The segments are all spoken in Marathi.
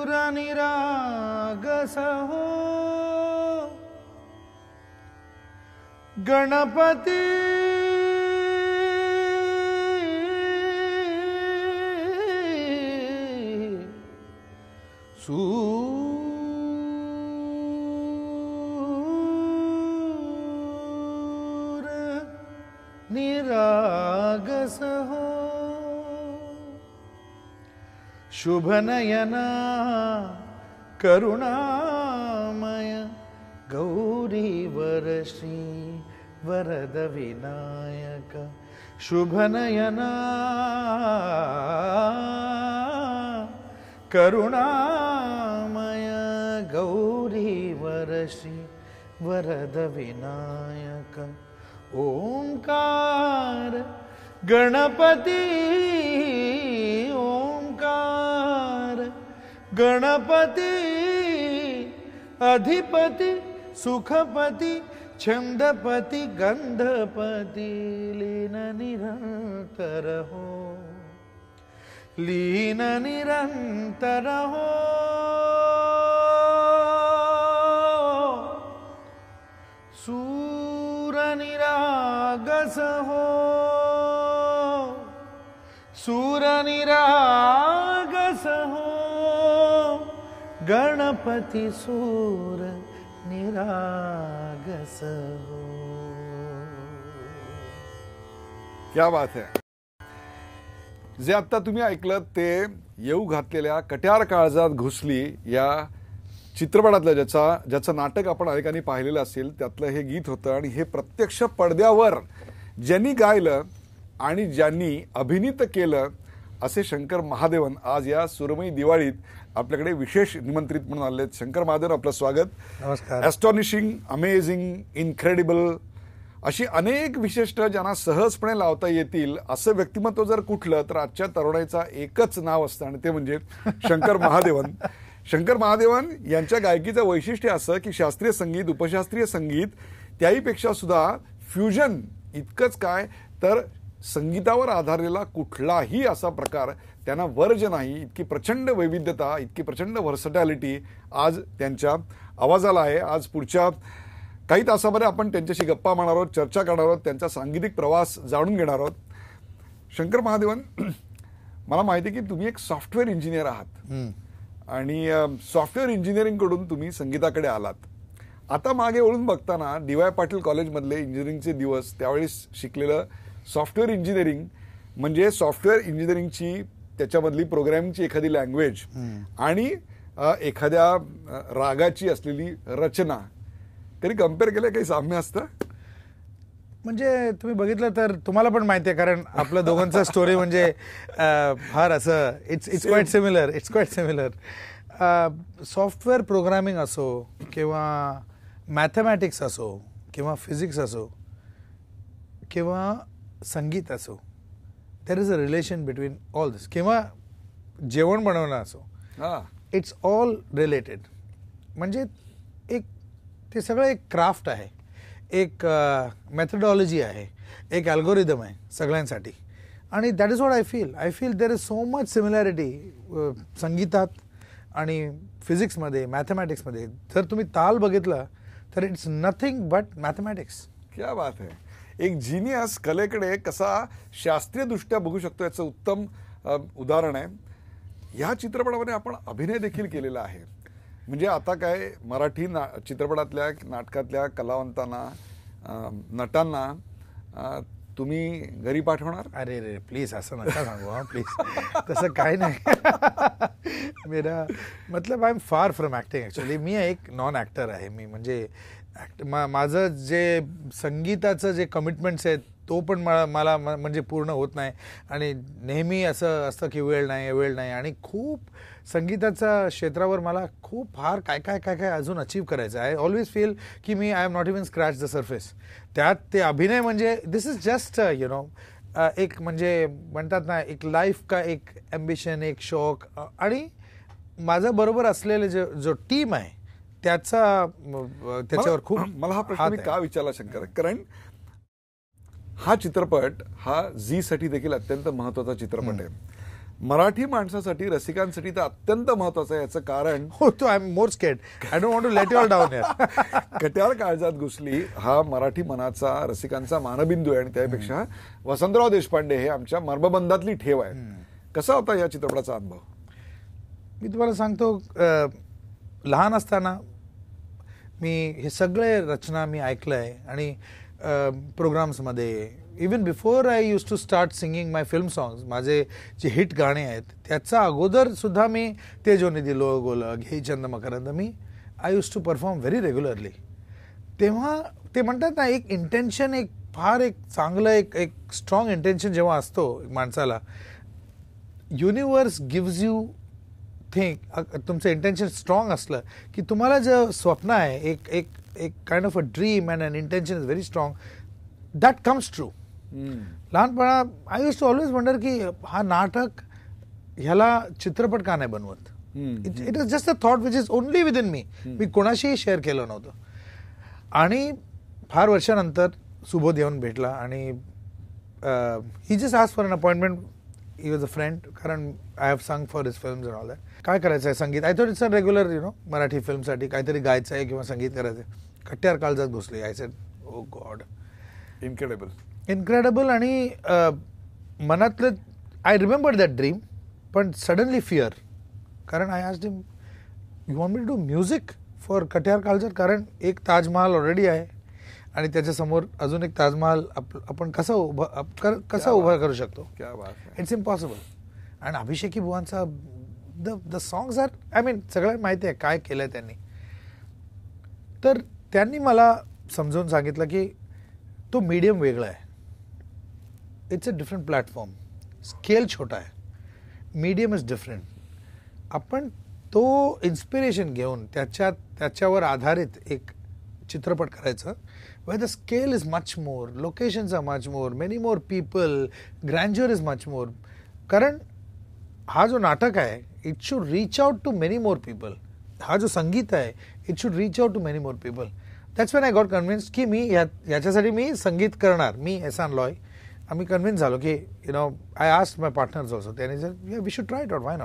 निरागस हो गणपती सूर निरागस हो शुभनयना करुणामय गौरी वरश्री वरद विनायक शुभनयना करुणामय गौरी वरश्री वरद विनायक ओंकार गणपती ओंकार गणपती अधिपति सुखपति छंदपति गंधपति लीन निरंतर हो लीन निरंतर हो सूर निरागस हो सूर निरागस हो गणपति सूर निरागस हो। क्या बात है। जे आता तुम्ही ऐकलं ते येऊ घातलेल्या कट्यार काळजात घुसली या चित्रपटातलं ज्याचं नाटक आपण अनेकांनी पाहिलेलं असेल त्यातलं हे गीत होतं आणि हे प्रत्यक्ष पडद्यावर ज्यांनी गायलं आणि ज्यांनी अभिनीत केलं असे शंकर महादेवन आज या सुरमई दिवाळीत आपल्याकडे विशेष निमंत्रित म्हणून आले आहेत। शंकर महादेवन आपलं स्वागत। नमस्कार। ॲस्टॉनिशिंग, अमेझिंग, इनक्रेडिबल अशी अनेक विशिष्ट ज्यांना सहजपणे लावता येतील असं व्यक्तिमत्व जर कुठलं तर आजच्या तरुणाईचा एकच नाव असतं आणि ते म्हणजे शंकर महादेवन। शंकर महादेवन यांच्या गायकीचं वैशिष्ट्य असं की शास्त्रीय संगीत, उपशास्त्रीय संगीत त्याहीपेक्षा सुद्धा फ्युजन इतकंच काय तर संगीतावर आधारलेला कुठलाही असा प्रकार त्यांना वर्ज नाही। इतकी प्रचंड वैविध्यता, इतकी प्रचंड व्हर्सटॅलिटी आज त्यांच्या आवाजाला आहे। आज पुढच्या काही तासामध्ये आपण त्यांच्याशी गप्पा मारणार आहोत, चर्चा करणार आहोत, त्यांचा सांगीतिक प्रवास जाणून घेणार आहोत। शंकर महादेवन, मला माहिती आहे की तुम्ही एक सॉफ्टवेअर इंजिनियर आहात आणि सॉफ्टवेअर इंजिनिअरिंग कडून तुम्ही संगीताकडे आलात। आता मागे वळून बघताना डी.वाय. पाटील कॉलेजमधले इंजिनिअरिंगचे दिवस त्यावेळी शिकलेलं सॉफ्टवेअर इंजिनिअरिंग म्हणजे सॉफ्टवेअर इंजिनिअरिंगची त्याच्यामधली प्रोग्रॅमिंगची एखादी लँग्वेज आणि एखाद्या रागाची असलेली रचना कधी कम्पेअर केलं, काही साम्य असतं? म्हणजे तुम्ही बघितलं तर तुम्हाला पण माहिती आहे कारण आपलं दोघांचं स्टोरी म्हणजे फार असं it's quite similar software programming असो किंवा मॅथमॅटिक्स असो किंवा फिजिक्स असो किंवा संगीत असो, there is a relation between all this, किंवा जेवण बनवणं असो, इट्स ऑल रिलेटेड। म्हणजे एक ते सगळं एक क्राफ्ट आहे, एक मेथडॉलॉजी आहे, एक अल्गोरिदम आहे सगळ्यांसाठी आणि that is what I feel there is so much similarity संगीतात आणि फिजिक्समध्ये, मॅथमॅटिक्समध्ये। जर तुम्ही ताल बघितला तर इट्स नथिंग बट मॅथमॅटिक्स। क्या बात है। एक जीनियस कलेकडे कसा शास्त्रीयदृष्ट्या बघू शकतो याचं उत्तम उदाहरण आहे। ह्या चित्रपटामध्ये आपण अभिनय देखील केलेला आहे। म्हणजे आता काय मराठी चित्रपटातल्या नाटकातल्या कलावंतांना, नटांना तुम्ही घरी पाठवणार? अरे रे प्लीज असं नका सांगू हा प्लीज, तसं काही नाही। मेरा मतलब I am far from acting actually. मी एक नॉन ॲक्टर आहे। मी म्हणजे माझं जे संगीताचं जे कमिटमेंट्स आहेत तो पण मला म्हणजे पूर्ण होत नाही आणि नेहमी असं असतं की वेळ नाही आणि खूप संगीताच्या क्षेत्रावर मला खूप फार काय अजून अचीव्ह करायचं आहे। आय ऑलवेज फील की मी I am not even scratch the surface. त्यात ते अभिनय म्हणजे this is just you know एक म्हणजे म्हणतात ना एक लाईफ का एक ॲम्बिशन, एक शौक आणि माझं बरोबर असलेले जो टीम आहे त्याच्यावर खूप मला हा प्रश्न मी का विचारला शंकर, कारण हा चित्रपट हा झी साठी देखील अत्यंत महत्वाचा चित्रपट आहे। मराठी माणसासाठी, रसिकांसाठी तर अत्यंत महत्वाचं आहे. याचं कारण हो, तो I am more scared. I don't want to let you all down here. Katyar Kaljat Ghusali हा मराठी मनाचा, रसिकांचा मानबिंदू आहे आणि त्यापेक्षा वसंतराव देशपांडे हे आमच्या मर्मबंधातली ठेव आहे. कसा होता या चित्रपटाचा अनुभव? मी तुम्हाला सांगतो, लहान असताना मी हे सगळे रचना मी ऐकलंय आणि प्रोग्राम्समध्ये, even before I use to start singing my film songs, माझे जे हिट गाणे आहेत त्याचा अगोदर सुद्धा मी ते जो निधी लो गोल घे चंद मकरंद, मी I use to perform very regularly. तेव्हा ते म्हणतात ना, एक इंटेन्शन, एक फार एक चांगलं एक स्ट्रॉंग इंटेन्शन जेव्हा असतो माणसाला, युनिवर्स गिव्ज यू थिंक, तुमचं इंटेन्शन स्ट्रॉंग असलं की तुम्हाला जे स्वप्न आहे, एक एक एक kind of a dream and an intention is very strong, that comes true. लहानपणा I use to always wonder की हा नाटक ह्याला चित्रपट का नाही बनवत. It is just a thought which is only within me. मी कोणाशीही शेअर केलं नव्हतं. आणि फार वर्षानंतर सुबोध येऊन भेटला आणि he just asked for an appointment. He was a friend, कारण I have sung for his films and all that. काय करायचं आहे संगीत, I thought it's a regular Marathi फिल्मसाठी काहीतरी गायचं आहे किंवा संगीत करायचं आहे. Katyar Kaljat Ghusali. I said oh god, incredible, incredible. आणि मनातलं आय रिमेंबर दॅट ड्रीम, पण सडनली फिअर. कारण I asked him, you want me to do music for Katyar Kaljat, कारण एक ताजमहाल ऑलरेडी आहे आणि त्याच्यासमोर अजून एक ताजमहाल आपण कसा उभा करू शकतो. It's impossible. आणि अभिषेकी बुवांचा the songs are, I mean सगळं माहिती आहे काय केलंय त्यांनी. तर त्यांनी मला समजावून सांगितलं की तो मीडियम वेगळा आहे. It's a different platform. Scale छोटा आहे, मीडियम इज डिफरंट. आपण तो इन्स्पिरेशन घेऊन त्याच्यावर आधारित एक चित्रपट करायचं, where the scale is much more, locations are much more, many more people, grandeur is much more. कारण हा जो नाटक आहे, it should reach out to many more people. हा जो संगीत आहे, it should reach out to many more people. That's when I got convinced की मी याच्यासाठी मी संगीत करणार. मी एहसान लॉय, आम्ही कन्व्हिन्स झालो की I asked my partners also. त्यांनी said, yeah, we should try it out, why not?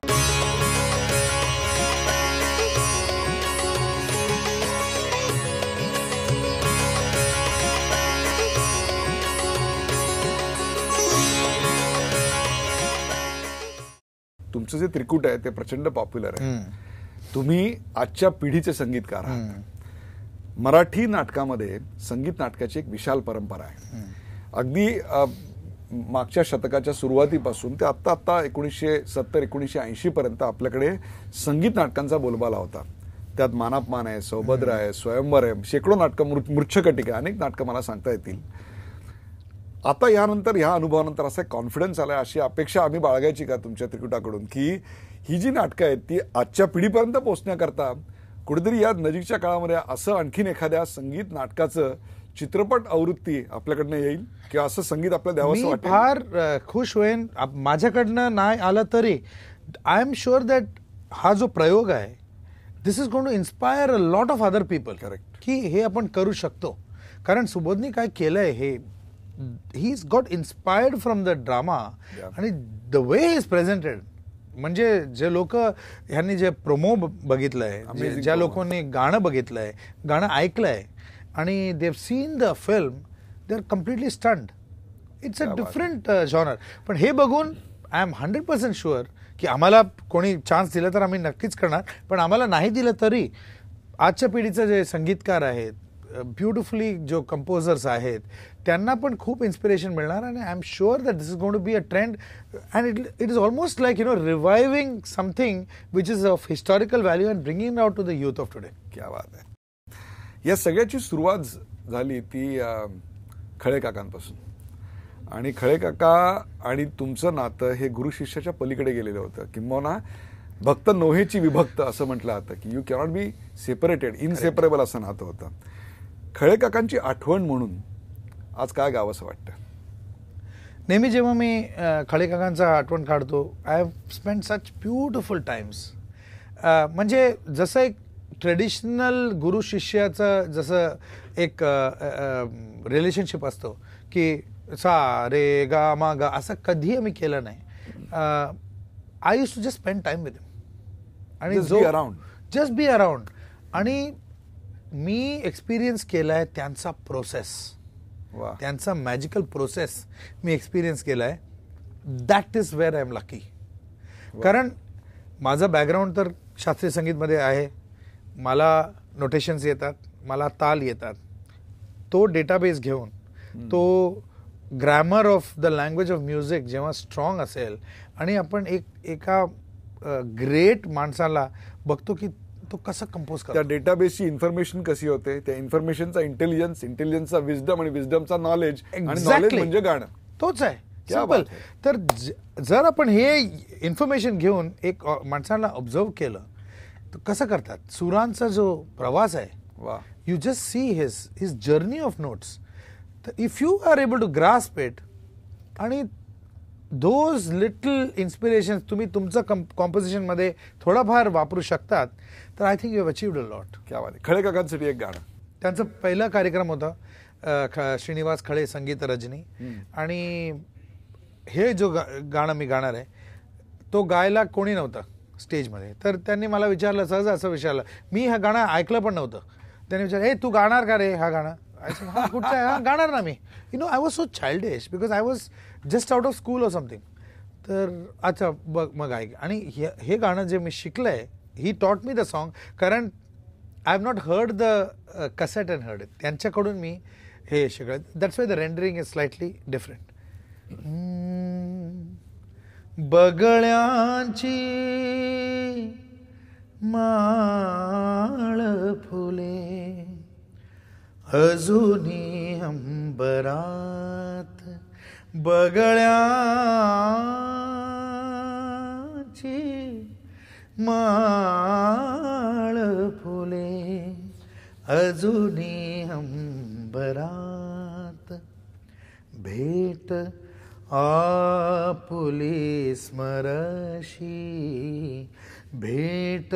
तुमचं जे त्रिकूट आहे ते प्रचंड पॉप्युलर आहे. तुम्ही आजच्या पिढीचे संगीतकार आहात. मराठी नाटकामध्ये संगीत नाटकाची एक विशाल परंपरा आहे. अगदी मागच्या शतकाच्या सुरुवातीपासून ते आत्ता 1970-1980 पर्यंत आपल्याकडे संगीत नाटकांचा बोलबाला होता. त्यात मानापमान आहे, सौभद्र आहे, स्वयंवर आहे, शेकडो नाटकं, मूर्छकटिका, अनेक नाटकं मला सांगता येतील. आता यानंतर, ह्या अनुभवानंतर असा कॉन्फिडन्स आलाय, अशी अपेक्षा आम्ही बाळगायची का तुमच्या त्रिकुटाकडून की ही जी नाटकं आहेत ती आजच्या पिढीपर्यंत पोहोचण्याकरता कुठेतरी या नजीकच्या काळामध्ये असं आणखीन एखाद्या संगीत नाटकाचं चित्रपट आवृत्ती आपल्याकडनं येईल किंवा असं संगीत आपल्याला द्यावंसं वाटेल? फार खुश होईन. माझ्याकडनं नाही आलं तरी आय एम शुअर दॅट हा जो प्रयोग आहे, this is going to inspire a lot of other people. Correct. की हे आपण करू शकतो. कारण सुबोधनी काय केलंय, हे he's got inspired from the drama. आणि the way he is presented, म्हणजे जे लोक ह्यांनी जे प्रोमो बघितलंय, ज्या लोकांनी गाणं बघितलंय, गाणं ऐकलंय आणि they've seen the film, they're completely stunned. It's a different genre. पण हे बघून I am 100% sure की आम्हाला कोणी चान्स दिला तर आम्ही नक्कीच करणार. पण आम्हाला नाही दिलं तरी आजच्या पिढीचे जे संगीतकार आहेत, ब्युटिफुली जो कंपोजर्स आहेत, त्यांना पण खूप इन्स्पिरेशन मिळणार. आणि I am sure that this is going to be a trend and it is almost like reviving something which is of historical value and bringing out to the youth of today. क्या बात आहे. या सगळ्याची सुरुवात झाली ती खळे काकांपासून. आणि खळे काका आणि तुमचं नातं हे गुरु शिष्याच्या पलीकडे गेलेलं होतं. किंबहुना भक्त नोहेची विभक्त असं म्हटलं जातं की you cannot be separated, inseparable असं नातं होतं. खळे काकांची आठवण म्हणून आज काय गावंसं वाटतं? नेहमी जेव्हा मी खळे काकांचा आठवण काढतो, I have spend such beautiful times. म्हणजे जसं एक ट्रेडिशनल गुरु शिष्याचं जसं एक रिलेशनशिप असतो की सा रे गा मा गा, असं कधी आम्ही केलं नाही. I use to just spend time with him. आणि Just be around. Just be around. आणि मी एक्सपिरियन्स केलाय त्यांचा प्रोसेस, वा. त्यांचा मॅजिकल प्रोसेस मी एक्सपिरियन्स केलाय. That is where I am lucky. कारण माझा बॅकग्राऊंड तर शास्त्रीय संगीतमध्ये आहे. मला नोटेशन्स येतात, मला ताल येतात. तो डेटाबेस घेऊन तो grammar of the language of music जेव्हा स्ट्रॉंग असेल आणि आपण एका ग्रेट माणसाला बघतो की तो कसा कंपोज त्या करतो. डेटाबेसची इन्फॉर्मेशन कशी होते, त्या इन्फॉर्मेशनचा इंटेलिजन्सचा विजडम आणि विजडमचा नॉलेज, आणि नॉलेज म्हणजे गाणं. तोच आहे. क्या सिंपल. बात है. तर जर आपण हे इन्फॉर्मेशन घेऊन एक माणसाला ऑब्झर्व केलं तर कसं करतात, सुरांचा जो प्रवास आहे, वा. you just see his journey of notes. If you are able to grasp it, आणि those little inspirations तुम्ही तुमचं कॉम्पोजिशन मध्ये थोडाफार वापरू शकतात, तर I think you have achieved a lot. क्या बात आहे. खळे काकांसाठी एक गाणं. त्यांचा पहिला कार्यक्रम होता श्रीनिवास खळे संगीत रजनी. आणि हे जो गाणं मी गाणार आहे तो गायला कोणी नव्हतं स्टेजमध्ये. तर त्यांनी मला विचारलं, सहज असं विचारलं, मी हा गाणं ऐकलं पण नव्हतं. त्यांनी विचारलं, हे तू गाणार का रे हा गाणं? हा कुठचं आहे? हा गाणार ना मी. I was so childish because I was just out of school or something. तर अच्छा बघ मग ऐक. आणि हे गाणं जे मी शिकलंय, he taught me the song, कारण I have not heard the cassette and heard it. त्यांच्याकडून मी हे शिकलं. That's why the rendering is slightly different. बगळ्यांची माळ फुले अजूनी अंबरात, बगळ्यांची माळ फुले अजूनी अंबरात, भेट आपुली स्मरशी, भेट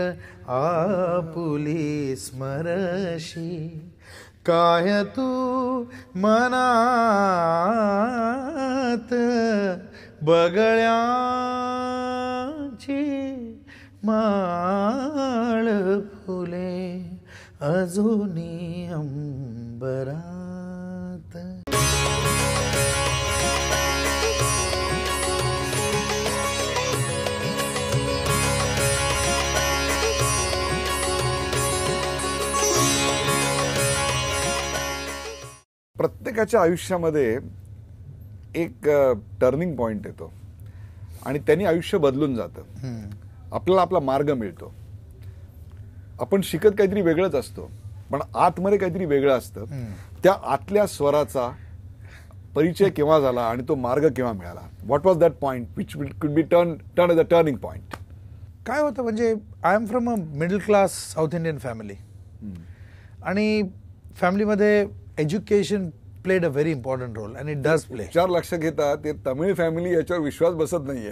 आपुली स्मरशी, काय तू मनात बगळ्यांची माळ फुले अजूनी अंबरात. प्रत्येकाच्या आयुष्यामध्ये एक टर्निंग पॉइंट येतो आणि त्यांनी आयुष्य बदलून जातं. आपल्याला आपला मार्ग मिळतो. आपण शिकत काहीतरी वेगळंच असतो, पण आतमध्ये काहीतरी वेगळं असतं. त्या आतल्या स्वराचा परिचय केव्हा झाला आणि तो मार्ग केव्हा मिळाला? What was that point which could be turn as a turning point? काय होतं म्हणजे I am from a middle class South Indian family. आणि फॅमिलीमध्ये education played a very important role and it does play. उच्चार लक्ष घेता ते तमिळ फॅमिली याच्यावर विश्वास बसत नाहीये.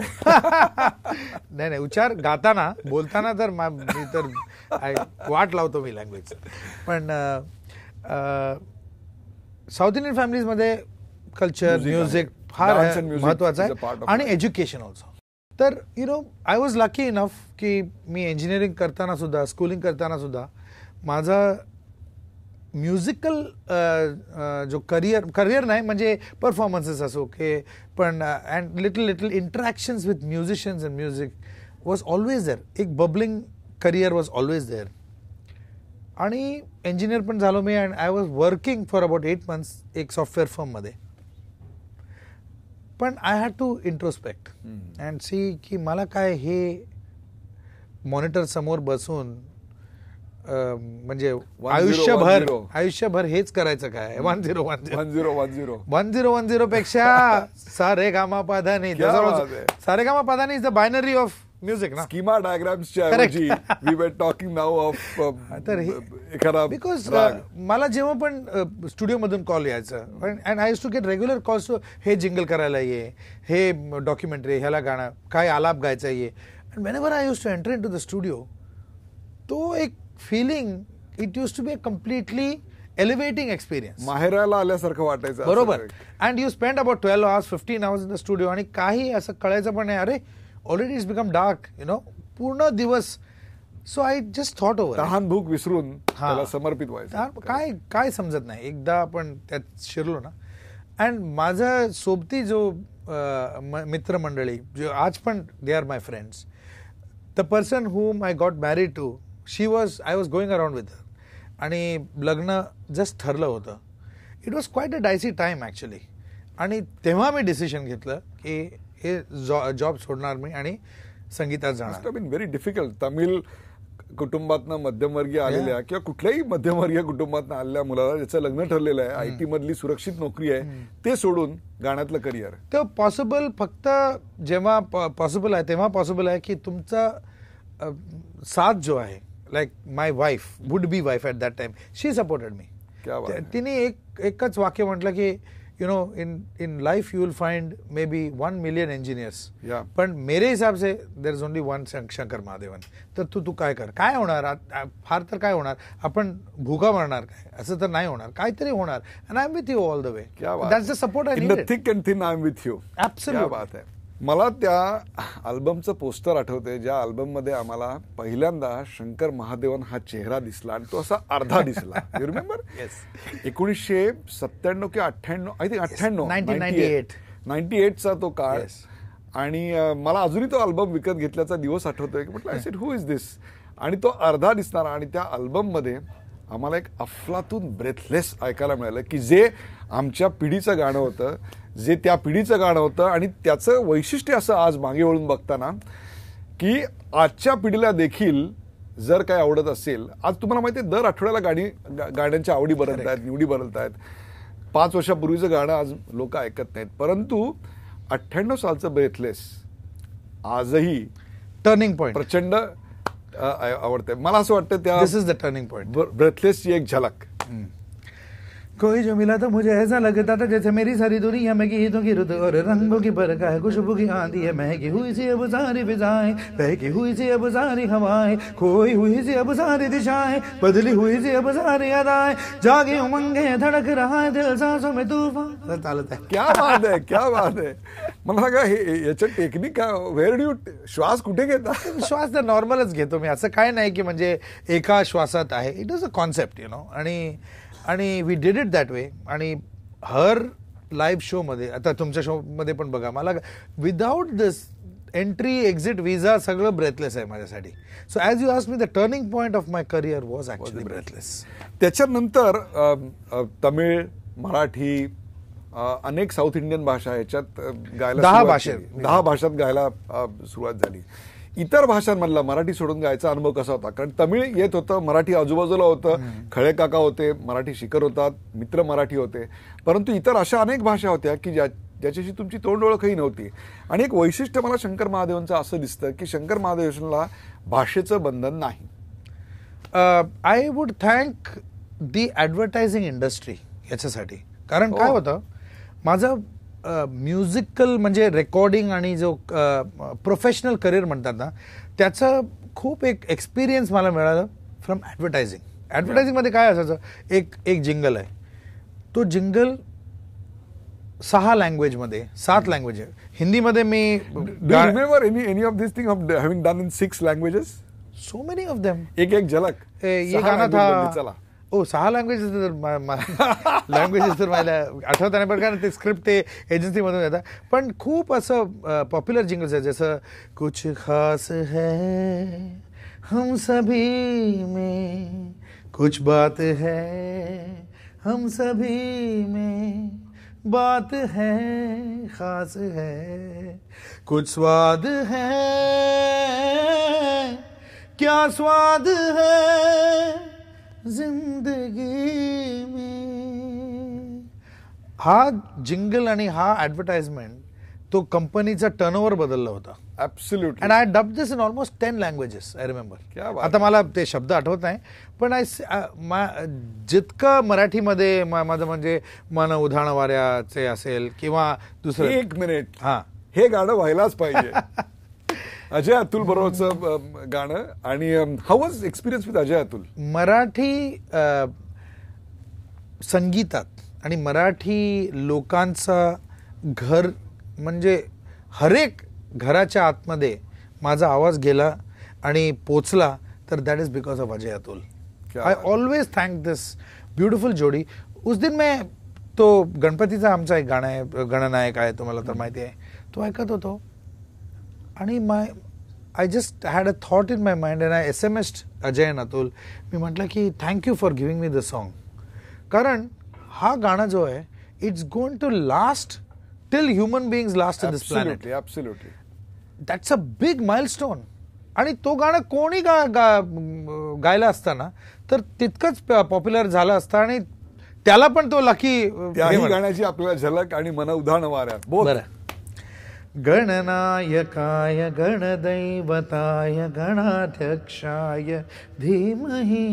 नाही उच्चार गाताना बोलताना तर मी तर वाट लावतो मी लँग्वेज. पण साऊथ इंडियन फॅमिलीजमध्ये कल्चर म्युझिक फार महत्वाचं आहे आणि एज्युकेशन ऑल्सो. तर आय वॉज लकी इनफ की मी इंजिनिअरिंग करताना सुद्धा, स्कूलिंग करताना सुद्धा माझा म्युझिकल जो करिअर नाही म्हणजे परफॉर्मन्सेस असो की पण and little interactions with musicians and music was always there. एक bubbling career was always there. आणि इंजिनियर पण झालो मी and I was working for about 8 months एक सॉफ्टवेअर फर्ममध्ये. पण I had to introspect and see की मला काय हे मॉनिटर समोर बसून म्हणजे आयुष्यभर हेच करायचं काय? 1010 पेक्षा सारेगामापाधानी. सारेगामापाधानी is the binary of music ना. स्कीमा डायग्राम्सच्या ऐवजी we were talking now of because मला जेव्हा पण स्टुडिओ मधून कॉल यायचं and I use to get regular calls to हे जिंगल करायला ये, हे डॉक्युमेंटरी, ह्याला गाणं, काय आलाप गायचा ये. And whenever I use to enter in to the studio, तो एक feeling, it used to be a completely elevating experience. माहेराला आल्यासारखं वाटायचं. बरोबर. And you spend about 12 hours, 15 hours in the studio आणि काही असं कळायचं पण नाही, अरे ऑलरेडी इट्स बिकम डार्क, पूर्ण दिवस. So I just thought over, तहान भूक विसरून त्याला समर्पित व्हायचं. काय समजत नाही, एकदा आपण त्यात शिरलो ना. अँड माझा सोबती जो मित्रमंडळी जो आज पण they are my friends, the person whom I got married to, I was going around with her, आणि लग्न जस्ट ठरलं होतं. It was quite a dicey time actually. आणि तेव्हा मी डिसिशन घेतलं की हे जॉब सोडणार मी आणि संगीतात जाणार. Very difficult. तमिळ कुटुंबातनं मध्यमवर्गीय आलेल्या किंवा कुठल्याही मध्यमवर्गीय कुटुंबातनं आलेल्या मुलाला ज्याचं लग्न ठरलेलं आहे, आयटी मधली सुरक्षित नोकरी आहे, ते सोडून गाण्यातलं करिअर. तर पॉसिबल फक्त जेव्हा पॉसिबल आहे तेव्हा पॉसिबल आहे की तुमचा साथ जो आहे, like my wife, would be wife at that time, she supported me. तिने एकच वाक्य म्हटलं की in life you will find maybe 1 million engineers, पण मेरे हिसाब से there is only one Shankar Mahadevan. तर तू काय कर, काय होणार फार तर काय होणार, आपण भुका मरणार काय, असं तर नाही होणार, काहीतरी होणार. and I am with you all the way. That's the support I needed. In the thick and thin I am with you. Absolutely. क्या बात आहे. मला त्या अल्बमचं पोस्टर आठवतंय, ज्या अल्बम मध्ये आम्हाला पहिल्यांदा शंकर महादेवन हा चेहरा दिसला आणि तो असा अर्धा दिसला. You remember? 1997 किंवा 98, आय थिंक 98 चा तो काळ. आणि मला अजूनही तो अल्बम विकत घेतल्याचा दिवस आठवतोय. म्हटलं आय सेड हू इज दिस, आणि तो अर्धा दिसणार. आणि त्या अल्बम मध्ये आम्हाला एक अफलातून ब्रेथलेस ऐकायला मिळालं की जे आमच्या पिढीचं गाणं होतं, जे त्या पिढीचं गाणं होतं. आणि त्याचं वैशिष्ट्य असं आज मागे वळून बघताना की आजच्या पिढीला देखील जर काय आवडत असेल, आज तुम्हाला माहिती आहे दर आठवड्याला गाण्यांच्या आवडी बदलत आहेत, निवडी बदलत आहेत. 5 वर्षापूर्वीचं गाणं आज लोक ऐकत नाहीत, परंतु 98 सालचं ब्रेथलेस आजही टर्निंग पॉइंट प्रचंड आवडतंय. मला असं वाटतं त्या दिस इज द टर्निंग पॉइंट, ब्रेथलेसची एक झलक. कोई जो मिला तो मुझे ऐसा लगता था जैसे मेरी सारी दुनिया में गीतों की रुत और रंगों की बरखा है, खुशबू की आंधी है, महकी हुई सी अब सारी फिजाएं, बहकी हुई सी अब सारी हवाएं, खोई हुई सी अब सारी दिशाएं, बदली हुई सी अब सारी अदाएं, जागे उमंगे धड़क रहा है दिल सांसों में तूफान. चालत आहे. क्या बात आहे, क्या बात आहे. मला सांगा हे याचं टेक्निक काय, व्हेअर डू यू, श्वास कुठे घेता? श्वास तर नॉर्मलच घेतो मी, असं काय नाही की म्हणजे एका श्वासात आहे. इट इज अ कॉन्सेप्ट आणि we did it that way. आणि हर लाईव्ह शो मध्ये, आता तुमच्या शो मध्ये पण बघा, मला विदाउट दिस एंट्री एक्झिट विजा सगळं ब्रेथलेस आहे माझ्यासाठी. So as you ask me, the turning point of my career was actually breathless. त्याच्यानंतर तमिळ, मराठी, अनेक साऊथ इंडियन भाषा याच्यात गायला 10 भाषात गायला सुरुवात झाली. इतर भाषांमधला मराठी सोडून गायचा अनुभव कसा होता? कारण तमिळ येत होतं, मराठी आजूबाजूला होतं, खळे काका होते, मराठी शिकर होतात, मित्र मराठी होते, परंतु इतर अशा अनेक भाषा होत्या की ज्याच्याशी तुमची तोंड ओळखही नव्हती. आणि एक वैशिष्ट्य मला शंकर महादेवनचं असं दिसतं की शंकर महादेवनला भाषेचं बंधन नाही. I would thank the advertising industry याच्यासाठी. कारण काय होतं, माझं म्युझिकल म्हणजे रेकॉर्डिंग आणि जो प्रोफेशनल करिअर म्हणतात ना, त्याचं खूप एक एक्सपिरियन्स मला मिळालं फ्रॉम ॲडव्हर्टायझिंग. ॲडव्हर्टायझिंगमध्ये काय असायचं, एक जिंगल आहे, तो जिंगल 6 लँग्वेजमध्ये, 7 लँग्वेज आहे. हिंदीमध्ये me remember any of this thing having done in 6 languages, so many of them. एक झलक. ये गाना था, 6 लँग्वेजेस तर मला आठवत नाही, पण कारण ते स्क्रिप्ट ते एजन्सीमधून येतात. पण खूप असं पॉप्युलर जिंगल्स आहे, जसं कुछ खास है हम सभी में, कुछ बात है हम सभी में, बात है खास है, कुछ स्वाद है, क्या स्वाद है जिंदगी में. हा जिंगल आणि हा ॲडव्हर्टाइजमेंट, तो कंपनीचा टर्नओव्हर बदलला होता. Absolutely. And I dubbed this in almost 10 languages. I remember. आता मला ते शब्द आठवत नाही, पण जितकं मराठीमध्ये माझं म्हणजे मन उधाण वाऱ्याचे असेल किंवा दुसरं. 1 मिनिट, हा, हे गाणं व्हायलाच पाहिजे. अजय अतुल बरोबरचं गाणं. आणि how was experience with Ajay Atul? Marathi संगीतात आणि मराठी लोकांचा घर म्हणजे हरेक घराच्या आतमध्ये माझा आवाज गेला आणि पोचला तर that is because of Ajay Atul. I always thank this beautiful जोडी. उस दिन मैं तो गणपतीचा आमचा एक गाणं आहे, गणनायक आहे, तुम्हाला तर माहिती आहे, तो ऐकत होतो आणि I just had a thought in my mind and I SMS Ajay and Atul. मी म्हटलं की thank you for giving me the song, कारण हा गाणं जो आहे it's going to last till human beings last in this planet. Absolutely. That's a big milestone. आणि तो गाणं कोणी गायला असताना तर तितकंच पॉप्युलर झालं असतं आणि त्याला पण तो लकी. त्याही गाण्याची आपल्याला झलक आणि मन उधाण वाऱ्यात. बरं. गणनायकाय गणदैवताय गणाध्यक्षाय धीमहि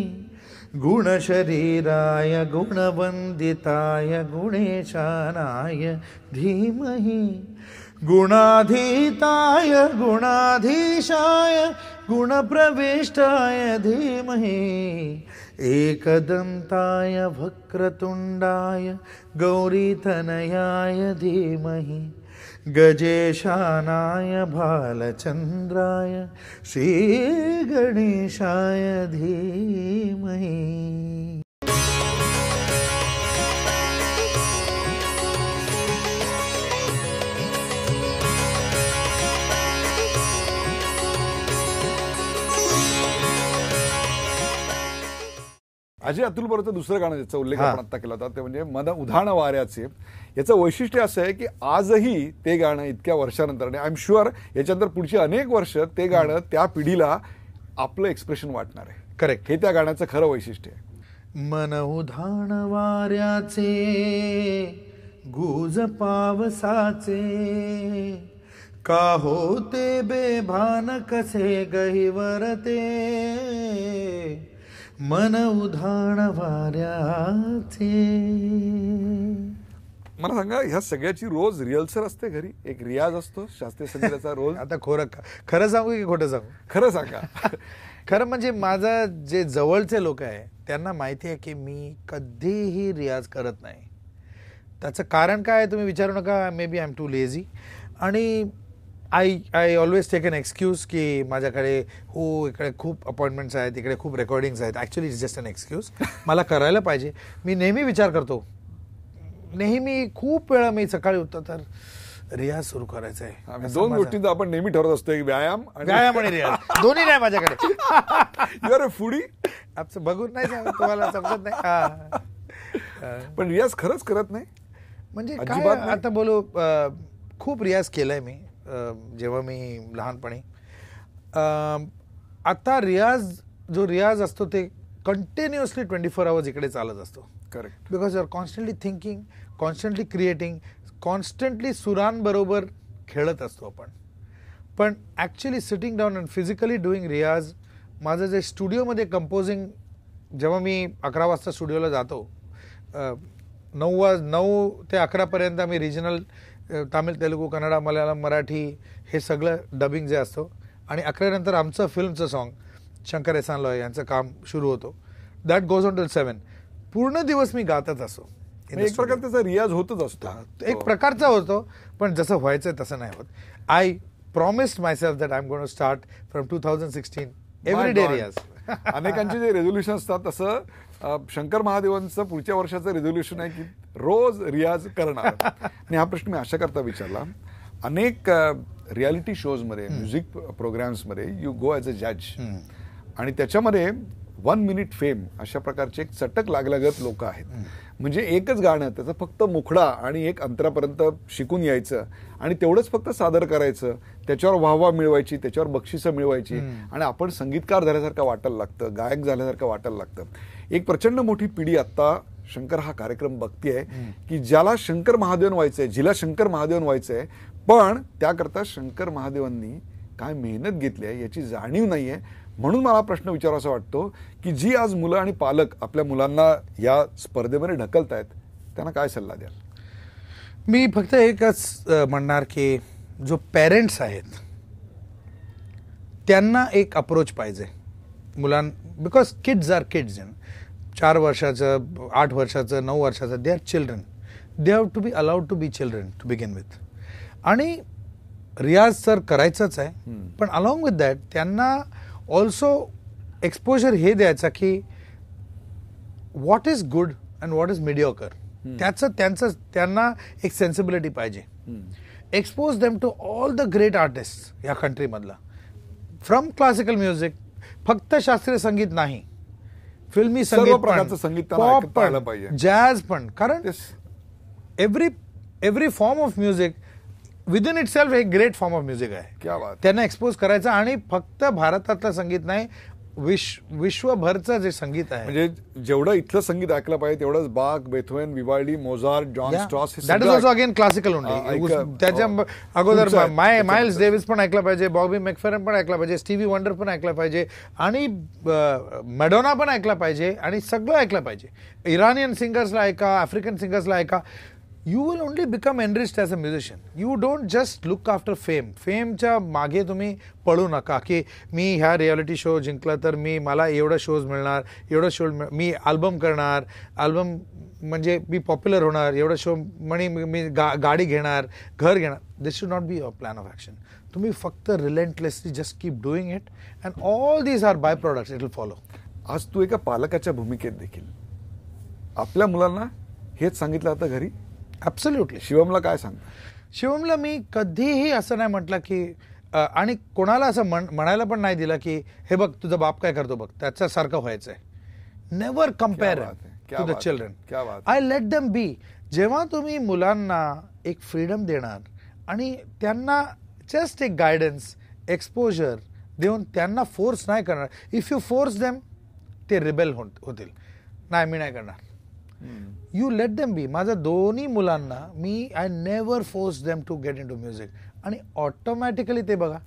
गुणशरीराय गुणवंदिताय गुणेशानाय धीमहि गुणाधीताय गुणाधीशाय गुणप्रविष्टाय धीमहि एकदन्ताय वक्रतुण्डाय गौरीतनयाय धीमहि गजेशानाय भालचन्द्राय श्रीगणेशाय धीमहि. अजय अतुल बरोबरचं दुसरं गाणं ज्याचा उल्लेख आपण आता केला होता ते म्हणजे मन उधाण वाऱ्याचे. याचं वैशिष्ट्य असं आहे की आजही ते गाणं इतक्या वर्षानंतर, आणि आय एम शुअर याच्यानंतर पुढची अनेक वर्ष ते गाणं त्या पिढीला आपलं एक्सप्रेशन वाटणार आहे. करेक्ट. हे त्या गाण्याचं खरं वैशिष्ट्य आहे. मन उधाण वाऱ्याचे गुज पावसाचे का होते बेभान कसे गहिवरते मन उधाण वाऱ्याचे. मला सांगा, ह्या सगळ्याची रोज रिहर्सल असते घरी? एक रियाज असतो शास्त्रीय संगीताचा रोज? आता खरं सांगू की खोटं सांगू? खरं सांगा. खरं म्हणजे माझं जे जवळचे लोक आहे त्यांना माहिती आहे की मी कधीही रियाज करत नाही. त्याचं कारण काय तुम्ही विचारू नका. May be I am too lazy आणि I always take an excuse की माझ्याकडे इकडे खूप अपॉइंटमेंट्स आहेत, इकडे खूप रेकॉर्डिंग्स आहेत. Actually it's just an excuse. मला करायला पाहिजे. मी नेहमी विचार करतो, नेहमी खूप वेळा मी सकाळी उठतो तर रियाज सुरू करायचा आहे. दोन गोष्टींचा आपण नेहमी ठरत असतो, एक व्यायाम आणि रियाज. दोन्ही नाही माझ्याकडे. You are a foodie. बघून नाही तुम्हाला समजत नाही. पण रियाज खरंच करत नाही म्हणजे काय आता बोलू. खूप रियाज केलाय मी जेव्हा मी लहानपणी. आता जो रियाज असतो ते कंटिन्युअसली 24 आवर्स इकडे चालत असतो. Correct. Because you are constantly thinking, constantly creating, constantly सुरांबरोबर खेळत असतो आपण. पण actually sitting down and physically doing riyaz, माझं जे स्टुडिओमध्ये कंपोजिंग, जेव्हा मी 11 वाजता स्टुडिओला जातो, 9 ते 11 आम्ही रिजनल तामिळ, तेलुगू, कन्नडा, मल्याळम, मराठी हे सगळं डबिंग जे असतो आणि 11 नंतर आमचं फिल्मचं सॉन्ग शंकर एहसान लॉय यांचं काम सुरू होतो. That goes on till 7. पूर्ण दिवस मी गातच असतो. एक प्रकार त्याचा रियाज होतच असतो. एक प्रकारचा होतो, पण जसं व्हायचं तसं नाही होत. I promised myself that I am going to start from 2016 every day रियाज. अनेकांचे जे रेझोल्युशन असतात तसं शंकर महादेवांचं पुढच्या वर्षाचं रेझोल्युशन आहे की रोज रियाज करणार. आणि हा प्रश्न मी अशा करता विचारला, अनेक रियालिटी शोजमध्ये, म्युझिक प्रोग्राम्समध्ये यू गो ॲज अ जज आणि त्याच्यामध्ये 1 मिनिट फेम अशा प्रकारचे एक चटक लागल्यागत लोक आहेत. म्हणजे एकच गाणं, त्याचा फक्त मुखडा आणि एक अंतरापर्यंत शिकून यायचं आणि तेवढंच फक्त सादर करायचं, त्याच्यावर वाहवा मिळवायची, त्याच्यावर बक्षिसं मिळवायची आणि आपण संगीतकार झाल्यासारखं वाटायला लागतं, गायक झाल्यासारखं वाटायला लागतं. एक प्रचंड मोठी पिढी आता शंकर हा कार्यक्रम बघतीये की ज्याला शंकर महादेवन व्हायचंय, जिला शंकर महादेवन व्हायचंय, पण त्याकरता शंकर महादेवांनी काय मेहनत घेतली आहे याची जाणीव नाहीये. म्हणून मला प्रश्न विचारावा वाटतो की जी आज मुलं आणि पालक आपल्या मुलांना या स्पर्धेमध्ये ढकलतायत, त्यांना काय सल्ला द्याल? मी फक्त एकच म्हणणार की जो पेरेंट्स आहेत त्यांना एक अप्रोच पाहिजे बिकॉज किड्स आर किड्स. 4 वर्षाचं, 8 वर्षाचं, 9 वर्षाचं, they are children. They have to be allowed to be children to begin with. आणि रियाज तर करायचंच आहे, पण अलॉंग विथ दॅट त्यांना ऑल्सो एक्सपोजर हे द्यायचा की what is good and what is mediocre. त्यांना एक सेन्सिबिलिटी पाहिजे. Expose them to all the great artist या कंट्रीमधला, फ्रॉम क्लासिकल म्युझिक, फक्त शास्त्रीय संगीत नाही, फिल्मी संगीत पण, पॉप पण, जॅझ पण. कारण every form of music within it self एक ग्रेट फॉर्म ऑफ म्युझिक आहे. त्यांना एक्सपोज करायचं, आणि फक्त भारतातलं संगीत नाही, विश्वभरचं जे संगीत आहे, म्हणजे जेवढं इथलं संगीत ऐकलं पाहिजे तेवढंच Bach, Beethoven, Vivaldi, Mozart, John Strauss, that is also again classical only. त्याच्या अगोदर माइल्स डेव्हिस पण ऐकला पाहिजे, बॉबी मॅकफेरन पण ऐकला पाहिजे, स्टीव्ही वंडर पण ऐकला पाहिजे, आणि मॅडोना पण ऐकला पाहिजे, आणि सगळं ऐकलं पाहिजे. इराणियन सिंगर्सला ऐका, आफ्रिकन सिंगर्सला ऐका. You will only become enriched as a musician. You don't just look after fame. फेमच्या मागे तुम्ही पळू नका की मी ह्या रियालिटी शो जिंकला तर मला एवढं शोज मिळणार, एवढं शो मी अल्बम करणार, अल्बम म्हणजे मी पॉप्युलर होणार, एवढं शो म्हणे मी गाडी घेणार, घर घेणार. This should not be your plan of action. तुम्ही फक्त relentlessly just keep doing it, and all these are by products it will follow. आज तू एका पालकाच्या भूमिकेत देखील आपल्या मुलांना हेच सांगितलं आता घरी? ॲब्सोल्युटली. शिवमला काय सांग? शिवमला मी कधीही असं नाही म्हटलं की, आणि कोणाला असं म्हणायला पण नाही दिलं की हे बघ तुझा बाप काय करतो बघ त्याच्यासारखं व्हायचंय. Never compare to the children. I let them be. जेव्हा तुम्ही मुलांना एक फ्रीडम देणार आणि त्यांना जस्ट एक गायडन्स, एक्सपोजर देऊन त्यांना फोर्स नाही करणार. इफ यू फोर्स देम ते रिबेल होतील. नाही, मी नाही करणार. You let them be. माझ्या दोन्ही मुलांना I never force them to get in to music, आणि ऑटोमॅटिकली ते बघा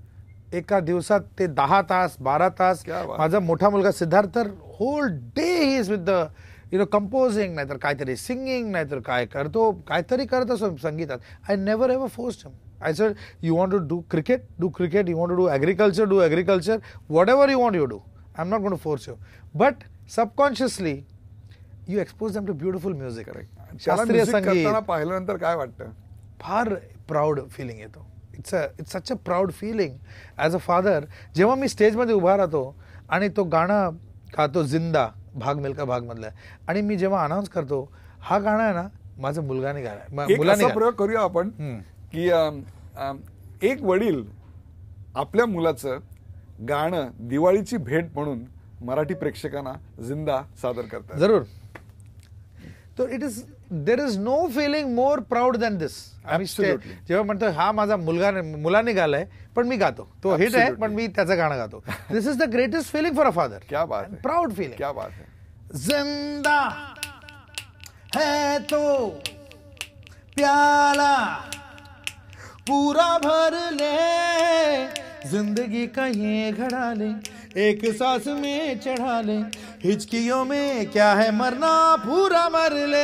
एका दिवसात ते 10 तास 12 तास. माझा मोठा मुलगा सिद्धार्थ तर whole day he is with the composing, नाहीतर काहीतरी सिंगिंग, नाहीतर काय करतो, काहीतरी करत असो संगीतात. I never ever forced him. I said you want to do cricket, do cricket. You want to do agriculture, do agriculture. Whatever you want you do. I am not going to force you, but subconsciously you expose them to beautiful music. शास्त्रीय संगीत पाहिल्यानंतर काय वाटतं? फार प्राऊड फिलिंग येतो. It's such a proud feeling as a father. जेव्हा मी स्टेजमध्ये उभा राहतो आणि तो गाणं गातो जिंदा, भाग मिल्खा भाग मधलं, आणि मी जेव्हा अनाऊन्स करतो हा गाणं आहे ना माझ्या मुलाने गायला. मुलाने प्रयोग करूया आपण की एक वडील आपल्या मुलाचं गाणं दिवाळीची भेट म्हणून मराठी प्रेक्षकांना जिंदा सादर करतात. जरूर. तो there is no feeling more proud than this. आम्ही जेव्हा म्हणतो हा माझा मुलाने गालाय पण मी गातो, तो हिट आहे पण मी त्याचं गाणं गातो. This is the greatest feeling for a father. क्या बात है. Proud feeling. क्या बात है. जिंदा है तो प्याला पूरा भर ले, जिंदगी का ये घड़ा ले, एक सांस में चढ़ा ले, हिचकियों में क्या है मरना, पूरा मर ले.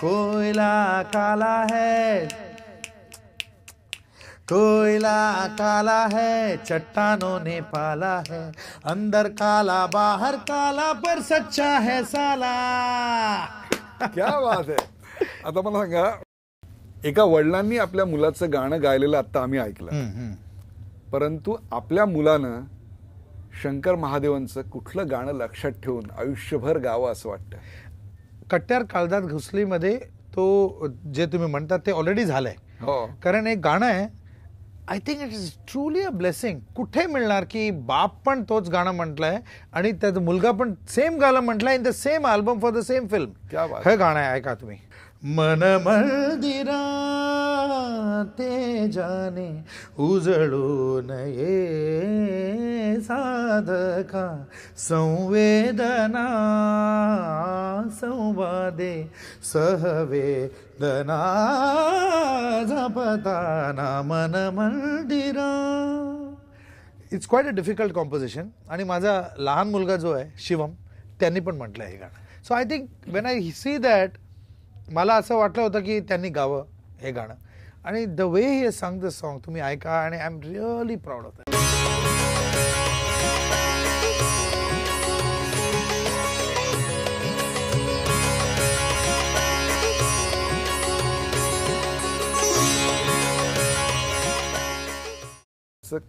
कोयला काला है, कोयला काला है, चट्टानों ने पाला है, अंदर काला बाहर काला, पर सच्चा है साला. क्या बात है. आता मला सांगा, एका वडिलांनी आपल्या मुलाचं गाणं गायलेलं आता आम्ही ऐकलं, परंतु आपल्या मुलानं शंकर महादेवांचं कुठलं गाणं लक्षात ठेवून आयुष्यभर गावं असं वाटतं? कट्यार काळजात घुसलीमध्ये तो जे तुम्ही म्हणतात ते ऑलरेडी झालंय. हो. कारण एक गाणं आहे, I think it is truly a blessing. कुठे मिळणार की बाप पण तोच गाणं म्हटलंय आणि त्याचा मुलगा पण सेम गाणं म्हटलंय in the same album for the same film. हे गाणं आहे, ऐका तुम्ही. मन मंदिरा ते जाने उजळू नये साधका, संवेदना संवादे सहवेदना जपताना मन मंदिरा. It's quite a difficult composition. आणि माझा लहान मुलगा जो आहे शिवम, त्यांनी पण म्हटलं हे गाणं. So I think when I see that, मला असं वाटलं होतं की त्यांनी गावं हे गाणं. आणि the way he has song this song तुम्ही ऐका, आणि I am really proud of that.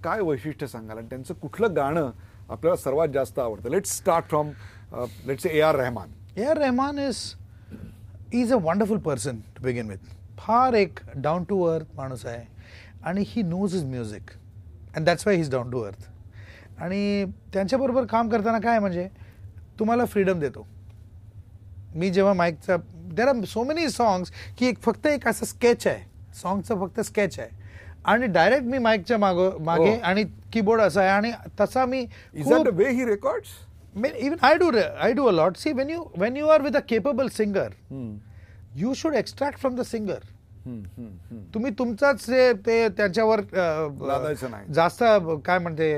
काय वैशिष्ट्य सांगाल आणि त्यांचं कुठलं गाणं आपल्याला सर्वात जास्त आवडतं? Let's start from let's say A.R. Rahman. A.R. Rahman is a wonderful person to begin with. फार एक डाऊन टू अर्थ माणूस आहे आणि he knows his music and that's why he is down to earth. आणि त्यांच्याबरोबर काम करताना काय म्हणजे तुम्हाला फ्रीडम देतो. मी जेव्हा माईकचा there are so many songs की फक्त एक असं स्केच आहे, सॉंगचं फक्त स्केच आहे आणि डायरेक्ट मी माईकच्या मागे आणि कीबोर्ड असा आहे आणि तसा me is that the way he records? Even I do a lot. See, when you are with a capable singer, you should extract from the singer. तुम्ही तुमचाच ते त्यांच्यावर लादायचं नाही, जास्त काय म्हणते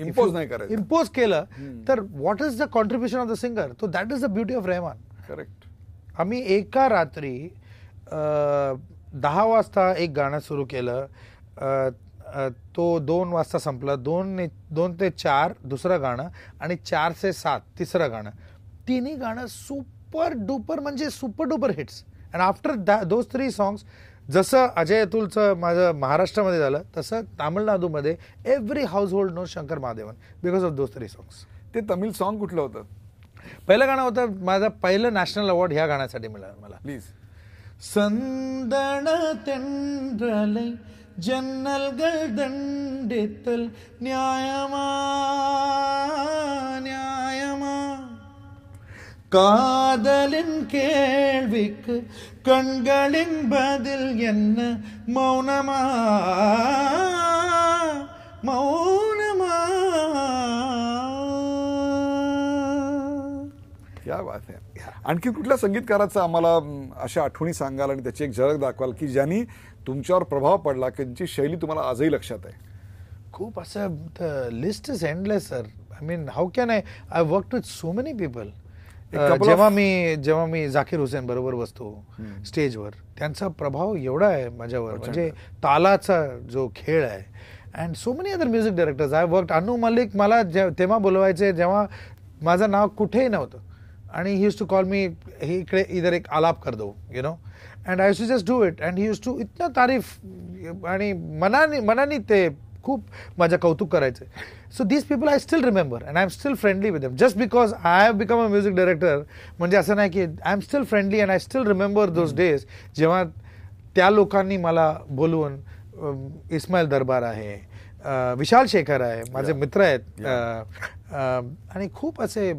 इम्पोज नाही करायचं. इम्पोज केलं तर what is the contribution of the singer? तो that is the beauty of Rahman. Correct. आम्ही एका रात्री 10 वाजता एक गाणं सुरू केलं, तो 2 वाजता संपला. 2 ते 4 दुसरं गाणं आणि 4 ते 7 तिसरं गाणं. तिन्ही गाणं सुपर डुपर म्हणजे super duper hits. And after those 3 songs, जसं अजय अतुलचं माझं महाराष्ट्रामध्ये झालं तसं तामिळनाडूमध्ये every household know Shankar Mahadevan because of those 3 songs. ते तमिळ सॉन्ग कुठलं होतं? पहिलं गाणं होतं माझं पहिलं नॅशनल अवॉर्ड ह्या गाण्यासाठी मिळालं मला. प्लीज. சந்தன தென்றலை ஜன்னல்கள் தண்டித்தல் நியாயமா நியாயமா காதலின் கேள்விக்கு கண்களின் பதில் என்ன மௌனமா மௌனமா. क्या बात आहे. आणखी कुठल्या संगीतकाराचा आम्हाला अशा आठवणी सांगाल आणि त्याची एक झलक दाखवाल की ज्यांनी तुमच्यावर प्रभाव पडला, की त्यांची शैली तुम्हाला आजही लक्षात आहे? खूप असं list is endless sir. I mean how can I work with so many people. जेव्हा मी झाकीर हुसेन बरोबर बसतो स्टेजवर, त्यांचा प्रभाव एवढा आहे माझ्यावर, म्हणजे तालाचा जो खेळ आहे. And so many other music directors I work. Anu Malik मला तेव्हा बोलवायचे जेव्हा माझं नाव कुठेही नव्हतं आणि he use to call me, हे इकडे इधर एक आलाप कर दो you know, and I use to just do it and he use to इतना तारीफ आणि मनाने ते खूप माझं कौतुक करायचं. So these people I still remember and I am still friendly with them just because I have become a music director. म्हणजे असं नाही की I am still friendly and I still remember those days जेव्हा त्या लोकांनी मला बोलवून, इस्माईल दरबार आहे, विशाल शेखर आहे, माझे मित्र आहेत, आणि खूप असे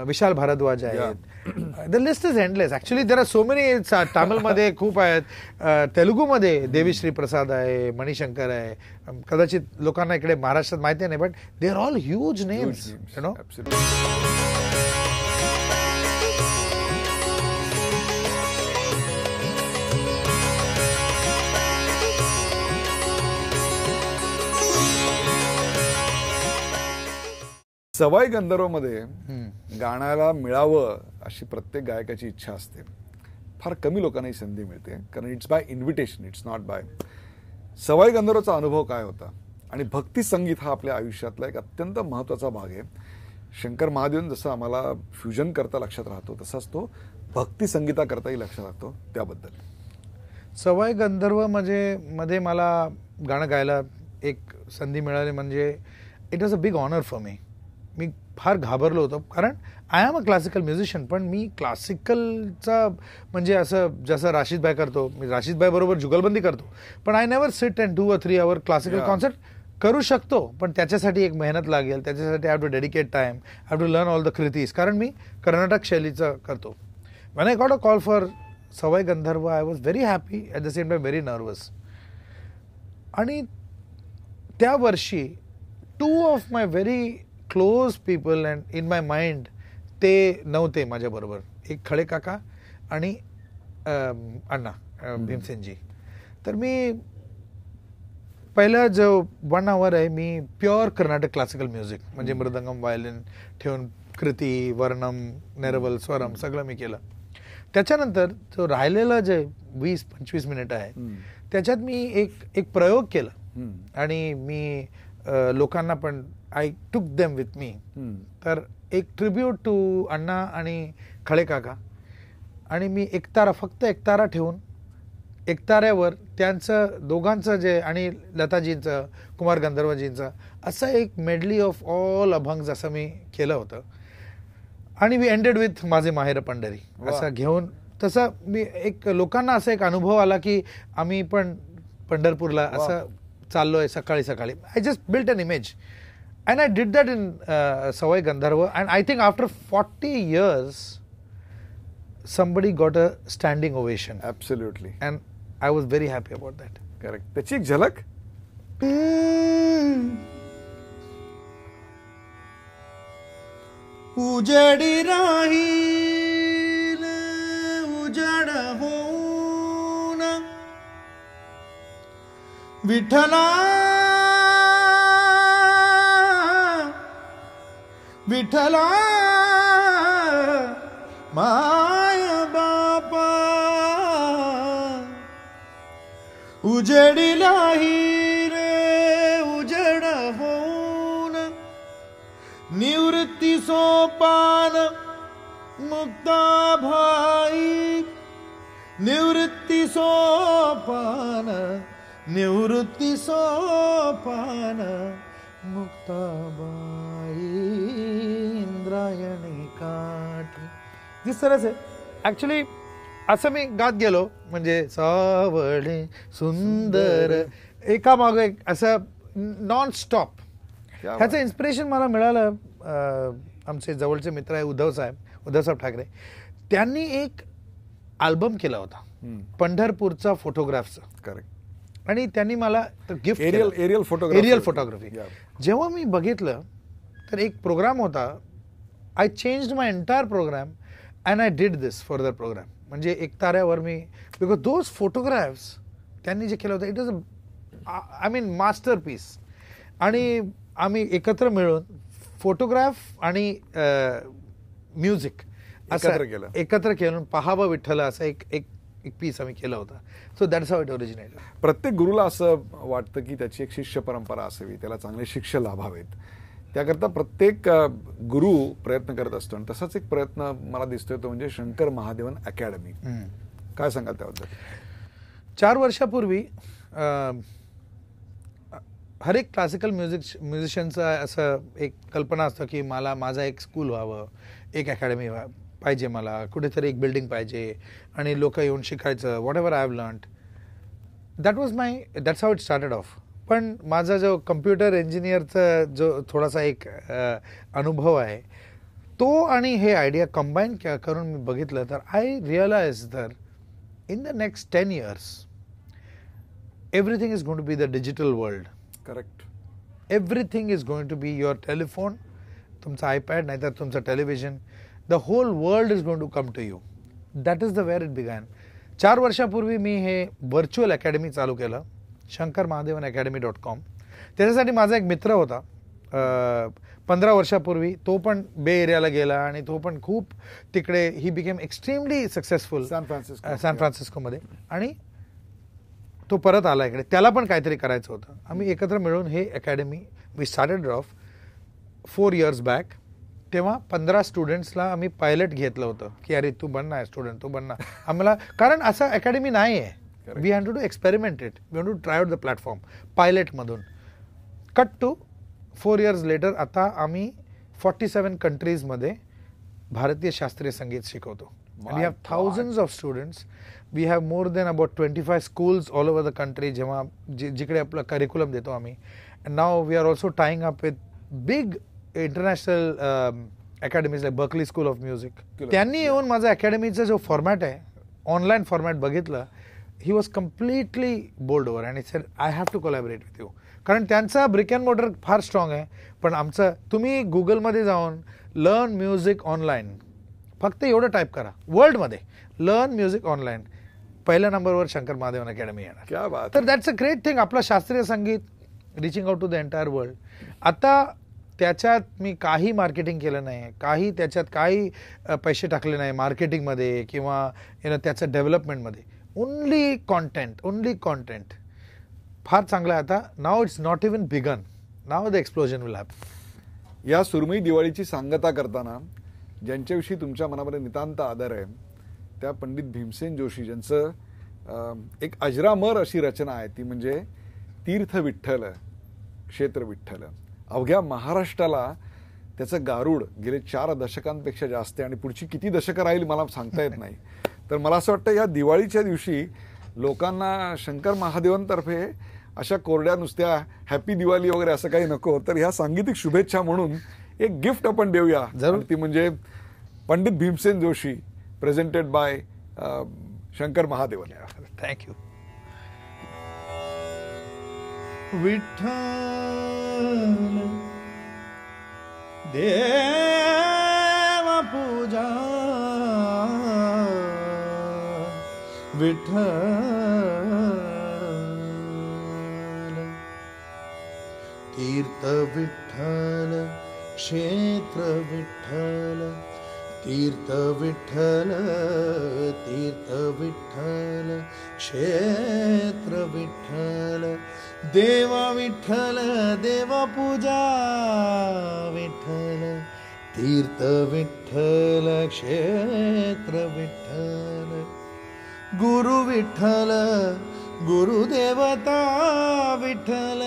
विशाल भारद्वाज आहेत. The list is endless. Actually there are so many. तामिळमध्ये खूप आहेत, तेलुगूमध्ये देवीश्री प्रसाद आहे, मणिशंकर आहे. कदाचित लोकांना इकडे महाराष्ट्रात माहिती नाही, but they are all huge names you know. Sawai गंधर्वमध्ये गाण्याला मिळावं अशी प्रत्येक गायकाची इच्छा असते. फार कमी लोकांना ही संधी मिळते, कारण it's by invitation, it's not by. Sawai गंधर्वचा अनुभव काय होता? आणि भक्ती संगीत हा आपल्या आयुष्यातला एक अत्यंत महत्त्वाचा भाग आहे. शंकर महादेवन जसं आम्हाला फ्युजन करता लक्षात राहतो, तसाच तो भक्ती संगीताकरताही लक्षात राहतो. त्याबद्दल. सवाई गंधर्व मध्ये मला गाणं गायला एक संधी मिळाली म्हणजे it was a big honour for me. मी फार घाबरलो होतो, कारण I am a classical musician, पण मी क्लासिकलचा म्हणजे असं जसं राशीदभाई करतो, मी राशीदभाई बरोबर जुगलबंदी करतो, पण I never sit and do a 3 hour classical concert. करू शकतो, पण त्याच्यासाठी एक मेहनत लागेल, त्याच्यासाठी I have to dedicate time, I have to learn all the kritis, कारण मी कर्नाटक शैलीचं करतो. When I got a call for Sawai Gandharva I was very happy, at the same time very nervous. आणि त्या वर्षी 2 of my very close people and in my mind ते नव्हते माझ्याबरोबर. एक खळे काका आणि अण्णा भीमसेनजी. तर मी पहिला जो 1 hour आहे मी प्युअर कर्नाटक क्लासिकल म्युझिक म्हणजे मृदंगम, व्हायोलिन ठेवून कृती, वर्णम, नैरवल, स्वरम सगळं मी केलं. त्याच्यानंतर जो राहिलेलं जे 20-25 मिनिटं आहे त्याच्यात मी एक प्रयोग केला आणि मी लोकांना पण आय टूक देम विथ मी. तर एक ट्रिब्यूट टू अण्णा आणि खळे काका, आणि मी फक्त एक तारा ठेवून एकताऱ्यावर त्यांचं दोघांचं जे आणि लताजींचं कुमार गंधर्वजींचं असं एक मेडली ऑफ ऑल अभंग्स असं मी केलं होतं. आणि वी एंडेड विथ माझे माहेर पंढरी असं घेऊन. तसं मी एक लोकांना असा एक अनुभव आला की आम्ही पण पंढरपूरला असं चाललोय सकाळी सकाळी. I just built an image and I did that in Sawai Gandharva. And I think after 40 years somebody got a standing ovation. Absolutely. And I was very happy about that. Correct. त्याची एक झलक. उजडी राहील उजड होऊन विठ्ठला विठ्ठला माय बापा उजडी राहील उजड होऊन निवृत्ती सोपान मुक्ताभाई निवृत्ती सोपान निवृत्ती सोपान मुक्ताबाई इंद्रायणी काठी. जिस तरह से ऍक्च्युली असं मी गात गेलो म्हणजे सावळे सुंदर एका मागे एक असं नॉन स्टॉप. ह्याचं इन्स्पिरेशन मला मिळालं. आमचे जवळचे मित्र आहे उद्धवसाहेब ठाकरे. त्यांनी एक अल्बम केला होता पंढरपूरचा फोटोग्राफचा. करेक्ट. आणि त्यांनी मला गिफ्ट एरियल फोटोग्राफी. जेव्हा मी बघितलं तर एक प्रोग्राम होता. I changed my entire programme and I did this for the programme. म्हणजे एक ताऱ्यावर मी बिकॉज दोज फोटोग्राफ्स त्यांनी जे केलं होतं it is I mean masterpiece. आणि आम्ही एकत्र मिळून फोटोग्राफ आणि म्युझिक एकत्र केलं पाहावं विठ्ठल असं एक पीस आम्ही केला होता. So that's how it originated. प्रत्येक गुरुला असं वाटतं की त्याची एक शिष्य परंपरा असावी, त्याला चांगले शिष्य लाभावेत. त्याकरता प्रत्येक गुरु प्रयत्न करत असतो आणि तसाच एक प्रयत्न मला दिसतोय तो म्हणजे शंकर महादेवन अकॅडमी. काय सांगाल त्याबद्दल? 4 वर्षापूर्वी हर एक क्लासिकल म्युझिशियनचं असं एक कल्पना असतं की मला माझा एक स्कूल व्हावं, एक अकॅडमी पाहिजे, मला कुठेतरी एक बिल्डिंग पाहिजे आणि लोक येऊन शिकायचं what ever I have learned. That's how it started off. पण माझा जो कम्प्युटर इंजिनियरचा जो थोडासा एक अनुभव आहे तो आणि हे आयडिया कंबाईन करून मी बघितलं तर आय रिअलाइज दर in the next 10 years everything is going to be the digital world. Correct. Everything is going to be your telephone, तुमचा iPad नाहीतर तुमचा television. The whole world is going to come to you. That is the where it began. 4 वर्षापूर्वी मी हे व्हर्च्युअल अकॅडमी चालू केलं shankarmahadevanacademy.com. त्याच्यासाठी माझा एक मित्र होता 15 वर्षापूर्वी. तो पण बे एरियाला गेला आणि तो पण खूप तिकडे ही बिकेम एक्स्ट्रीमली सक्सेसफुल सॅन फ्रान्सिस्कोमध्ये. आणि तो परत आला इकडे, त्याला पण काहीतरी करायचं होतं. आम्ही एकत्र मिळून हे academy we started off 4 years back. तेव्हा 15 स्टुडंट्सला आम्ही पायलट घेतलं होतं की अरे तू बनणार स्टुडंट, तू बनणार आम्हाला. कारण असं अकॅडमी नाही आहे. We have to experiment it, we have to try out the platform पायलटमधून. कट टू 4 years लेटर आता आम्ही 47 कंट्रीजमध्ये भारतीय शास्त्रीय संगीत शिकवतो. We have thousands of students. We have more than about 25 schools all over the country जेव्हा जिकडे आपलं करिक्युलम देतो आम्ही. And now we are also tying up with big international academies like Berkeley school of music. त्यांनी येऊन माझा अकॅडमीचा जो फॉर्मॅट आहे ऑनलाईन फॉर्मॅट बघितलं. He was completely bowled over and it said I have to collaborate with you. कारण त्यांचा ब्रिक अँड मोर्टर फार स्ट्रॉंग आहे. पण आमचं तुम्ही गुगलमध्ये जाऊन लर्न म्युझिक ऑनलाईन फक्त एवढं टाईप करा वर्ल्डमध्ये लर्न म्युझिक ऑनलाईन, पहिल्या नंबरवर शंकर महादेवन अकॅडमी येणार. क्या बात. तर दॅट्स अ ग्रेट थिंग. आपलं शास्त्रीय संगीत reaching out to the entire world. आता त्याच्यात मी काही मार्केटिंग केलं नाही, काही त्याच्यात काही पैसे टाकले नाही मार्केटिंगमध्ये किंवा त्याचं डेव्हलपमेंटमध्ये. Only content. फार चांगलं आहे आता. Now it's not even begun, now the explosion will happen. या सुरमई दिवाळीची सांगता करताना ज्यांच्याविषयी तुमच्या मनामध्ये नितांत आदर आहे त्या पंडित भीमसेन जोशी, ज्यांचं एक अजरामर अशी रचना आहे ती म्हणजे तीर्थ विठ्ठल क्षेत्र विठ्ठल. अवघ्या महाराष्ट्राला त्याचं गारुड गेले 4 दशकांपेक्षा जास्त आहे आणि पुढची किती दशकं राहील मला सांगता येत नाही. तर मला असं वाटतं या दिवाळीच्या दिवशी लोकांना शंकर महादेवांतर्फे अशा कोरड्या नुसत्या हॅपी दिवाळी वगैरे असं काही नको, तर ह्या सांगीतिक शुभेच्छा म्हणून एक गिफ्ट आपण देऊया. ती म्हणजे Pandit Bhimsen Joshi presented by Shankar Mahadevan. Thank you. Vitthal देव पूजा विठ्ठल तीर्थ विठ्ठल क्षेत्र विठ्ठल तीर्थ विठ्ठल तीर्थ विठ्ठल क्षेत्र विठ्ठल देवा विठ्ठल देवा पूजा विठ्ठल तीर्थ विठ्ठल क्षेत्र विठ्ठल गुरु विठ्ठल गुरुदेवता विठ्ठल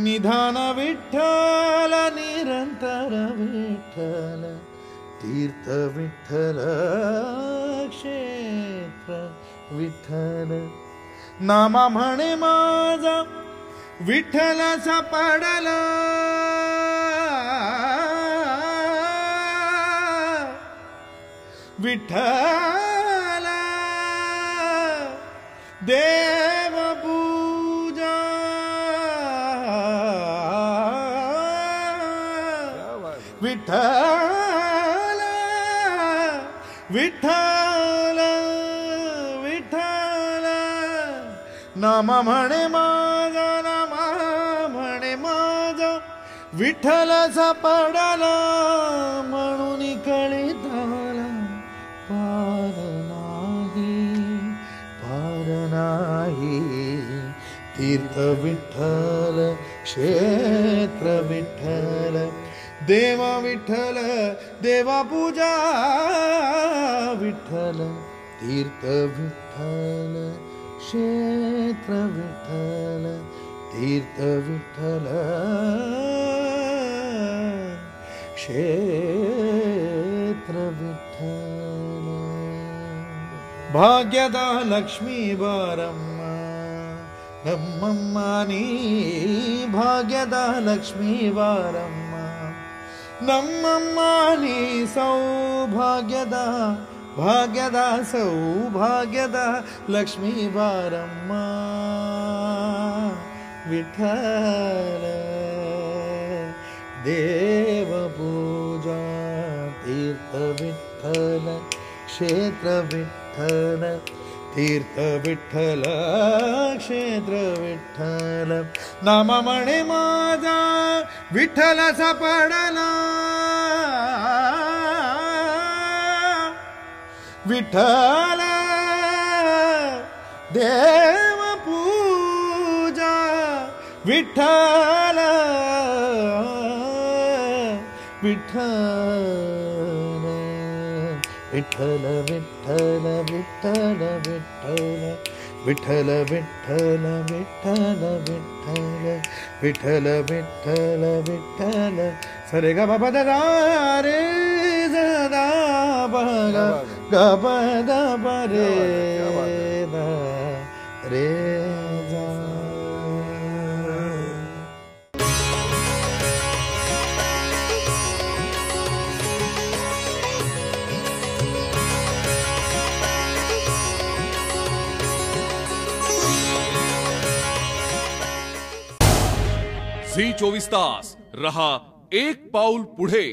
निधान विठ्ठल निरंतर विठ्ठल तीर्थ विठ्ठल क्षेत्र विठ्ठल नामा म्हणे माझा विठ्ठल सापडला विठ्ठल देव पूजा विठ्ठल विठ्ठल विठ्ठल नामा म्हणे माझा नामा म्हणे माझा विठ्ठल सापडला म्हणून कळिताला पार नाही तीर्थ विठ्ठल क्षेत्र विठ्ठल देवा विठ्ठल देवा पूजा विठ्ठल तीर्थ विठ्ठल क्षेत्र विठ्ठल तीर्थ विठ्ठल क्षेत्र विठ्ठल ಭಾಗ್ಯದ ಲಕ್ಷ್ಮೀ ಬಾರಮ್ಮ ನಮ್ಮಮ್ಮ ನೀ ಭಾಗ್ಯದ ಲಕ್ಷ್ಮೀ ಬಾರಮ್ಮ ನಮ್ಮಮ್ಮ ನೀ ಸೌಭಾಗ್ಯದ ಭಾಗ್ಯದ ಸೌಭಾಗ್ಯದ ಲಕ್ಷ್ಮೀ ಬಾರಮ್ಮ ವಿಠಲ ದೇವ ಪೂಜಾ ತೀರ್ಥ ವಿಠಲ क्षेत्र विठ्ठल तीर्थ विठ्ठल क्षेत्र विठ्ठल नामा म्हणे माझा विठ्ठल सापडला विठ्ठल देव पूजा विठ्ठल विठ्ठल विठ्ठल विठ्ठल विठ्ठल विठ्ठल विठ्ठल विठ्ठल विठ्ठल विठ्ठल विठ्ठल विठ्ठल सरे ग बाबा दा रे दा बा ग बा दा बा रे दा रे जा. झी 24 तास रहा एक पाऊल पुढे.